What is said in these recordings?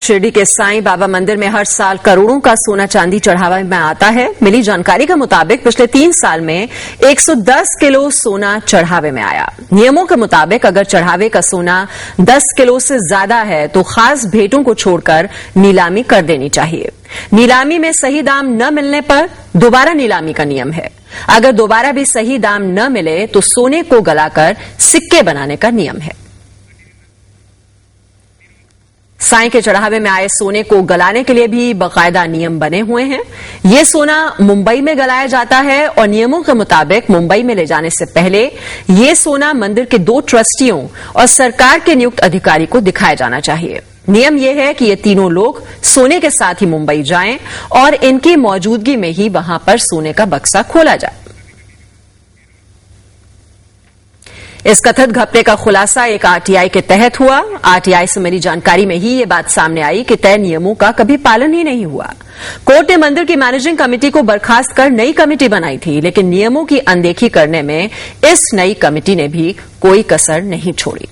शिरडी के साईं बाबा मंदिर में हर साल करोड़ों का सोना चांदी चढ़ावे में आता है। मिली जानकारी के मुताबिक पिछले 3 साल में 110 किलो सोना चढ़ावे में आया। नियमों के मुताबिक अगर चढ़ावे का सोना 10 किलो से ज्यादा है तो खास भेंटों को छोड़कर नीलामी कर देनी चाहिए। नीलामी में सही दाम न मिलने पर दोबारा नीलामी का नियम है। अगर दोबारा भी सही दाम न मिले तो सोने को गलाकर सिक्के बनाने का नियम है। साईं के चढ़ावे में आए सोने को गलाने के लिए भी बाकायदा नियम बने हुए हैं। ये सोना मुंबई में गलाया जाता है और नियमों के मुताबिक मुंबई में ले जाने से पहले ये सोना मंदिर के 2 ट्रस्टियों और सरकार के नियुक्त अधिकारी को दिखाया जाना चाहिए। नियम यह है कि ये तीनों लोग सोने के साथ ही मुंबई जाएं और इनकी मौजूदगी में ही वहां पर सोने का बक्सा खोला जाए। इस कथित घपले का खुलासा एक आरटीआई के तहत हुआ। आरटीआई से मिली जानकारी में ही ये बात सामने आई कि तय नियमों का कभी पालन ही नहीं हुआ। कोर्ट ने मंदिर की मैनेजिंग कमेटी को बर्खास्त कर नई कमेटी बनाई थी, लेकिन नियमों की अनदेखी करने में इस नई कमेटी ने भी कोई कसर नहीं छोड़ी।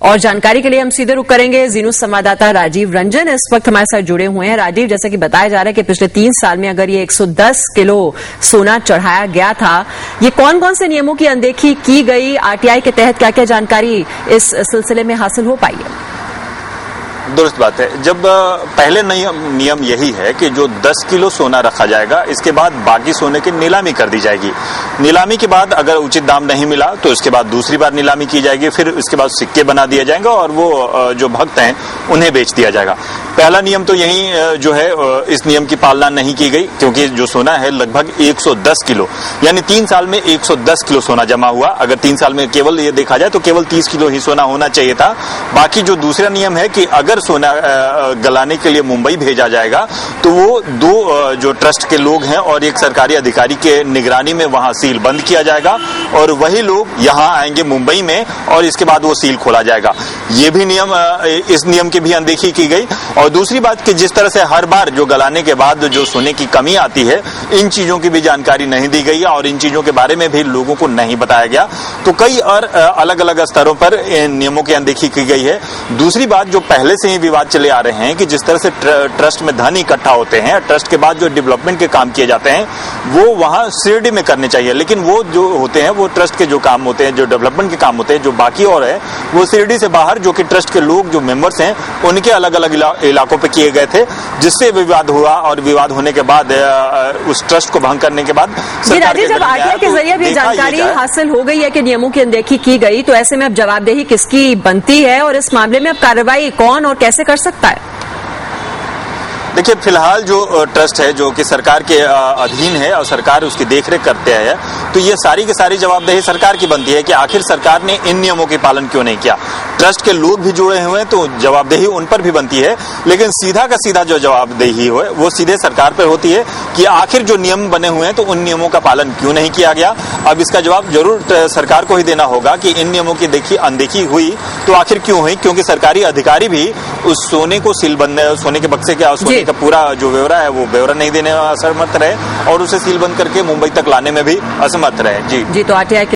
और जानकारी के लिए हम सीधे रुख करेंगे जीनू संवाददाता राजीव रंजन इस वक्त हमारे साथ जुड़े हुए हैं। राजीव, जैसा कि बताया जा रहा है कि पिछले 3 साल में अगर ये 110 किलो सोना चढ़ाया गया था, ये कौन कौन से नियमों की अनदेखी की गई, आरटीआई के तहत क्या क्या जानकारी इस सिलसिले में हासिल हो पाई है? दुरुस्त बात है। जब पहले नियम यही है कि जो 10 किलो सोना रखा जाएगा, इसके बाद बाकी सोने की नीलामी कर दी जाएगी। नीलामी के बाद अगर उचित दाम नहीं मिला तो इसके बाद दूसरी बार नीलामी की जाएगी, फिर इसके बाद सिक्के बना दिया जाएगा और वो जो भक्त हैं उन्हें बेच दिया जाएगा। पहला नियम तो यही जो है, इस नियम की पालना नहीं की गई, क्योंकि जो सोना है लगभग 110 किलो, यानी 3 साल में 110 किलो सोना जमा हुआ। अगर 3 साल में केवल ये देखा जाए तो केवल 30 किलो ही सोना होना चाहिए था। बाकी जो दूसरा नियम है कि अगर सोना गलाने के लिए मुंबई भेजा जाएगा तो वो 2 जो ट्रस्ट के लोग हैं और एक सरकारी अधिकारी के निगरानी में वहां सील बंद किया जाएगा और वही लोग यहां आएंगे मुंबई में और इसके बाद वो सील खोला जाएगा। ये भी नियम, इस नियम की भी अनदेखी की गई। और दूसरी बात कि जिस तरह से हर बार जो गलाने के बाद जो सोने की कमी आती है, इन चीजों की भी जानकारी नहीं दी गई और इन चीजों के बारे में भी लोगों को नहीं बताया गया। तो कई और अलग अलग स्तरों पर इन नियमों की अनदेखी की गई है। दूसरी बात, जो पहले से ही विवाद चले आ रहे हैं कि जिस तरह से ट्रस्ट में धन इकट्ठा होते हैं, ट्रस्ट के बाद जो डेवलपमेंट के काम किए जाते हैं वो वहां शिरडी में करने चाहिए, लेकिन वो जो होते हैं वो ट्रस्ट के जो काम होते हैं, जो डेवलपमेंट के काम होते हैं, जो बाकी और है वो शिरडी से बाहर जो कि ट्रस्ट के लोग जो मेंबर्स हैं उनके अलग अलग इलाकों पे किए गए थे, जिससे विवाद हुआ। और विवाद होने के बाद उस ट्रस्ट को भंग करने के बाद सरकार जब आरटीआई के जरिए भी जानकारी हासिल हो गई है कि नियमों की अनदेखी की गई, तो ऐसे में अब जवाबदेही किसकी बनती है और इस मामले में अब कार्रवाई कौन और कैसे कर सकता है? देखिए, फिलहाल जो ट्रस्ट है जो कि सरकार के अधीन है और सरकार उसकी देखरेख करते हैं, तो ये सारी की सारी जवाबदेही सरकार की बनती है कि आखिर सरकार ने इन नियमों के पालन क्यों नहीं किया। ट्रस्ट के लोग भी जुड़े हुए हैं तो जवाबदेही उन पर भी बनती है, लेकिन सीधा का सीधा जो जवाबदेही हो वो सीधे सरकार पर होती है कि आखिर जो नियम बने हुए हैं तो उन नियमों का पालन क्यों नहीं किया गया। अब इसका जवाब जरूर सरकार को ही देना होगा कि इन नियमों की अनदेखी हुई तो आखिर क्यों हुई, क्योंकि सरकारी अधिकारी भी उस सोने को सीलबंद, सोने के बक्से के सोने का पूरा जो ब्यौरा है वो ब्यौरा नहीं देने में असमर्थ रहे और उसे सीलबंद करके मुंबई तक लाने में भी असमर्थ रहे। जी तो आरटीआई